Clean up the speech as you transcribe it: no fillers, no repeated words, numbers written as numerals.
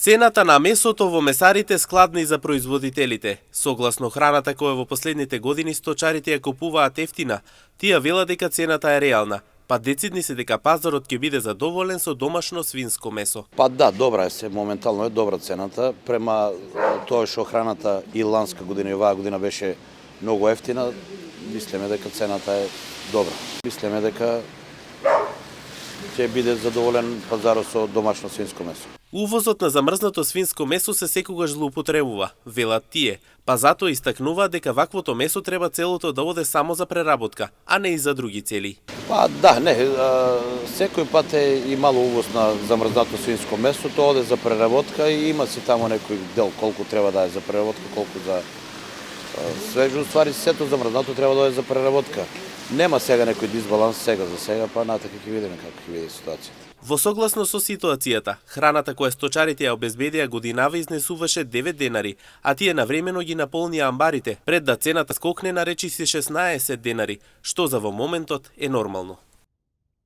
Цената на месото во месарите складни за производителите. Согласно храната која во последните години сточарите ја купуваат ефтина, тие велат дека цената е реална, па децидни се дека пазарот ќе биде задоволен со домашно свинско месо. Па да, добра е се, моментално е добра цената, према тоа што храната и ланска година и оваа година беше многу ефтина, мислиме дека цената е добра. Мислиме дека ќе биде задоволен пазарот со домашно свинско месо. Увозот на замрзнато свинско месо се секогаш злоупотребува, велат тие, па затоа истакнуваат дека ваквото месо треба целото да оде само за преработка, а не и за други цели. Па да, не, секој пат е и мало увоз на замрзнато свинско месо, тоа оде за преработка и има си тамо некој дел колку треба да е за преработка, колку за свежо, ствари сето замрзнато треба да е за преработка. Нема сега некој дисбаланс сега за сега, па натака ќе видиме како ќе биде ситуацијата. Во согласно со ситуацијата, храната која сточарите ја обезбедија годинава изнесуваше 9 денари, а тие навремено ги наполнија амбарите, пред да цената скокне на речиси 16 денари, што за во моментот е нормално.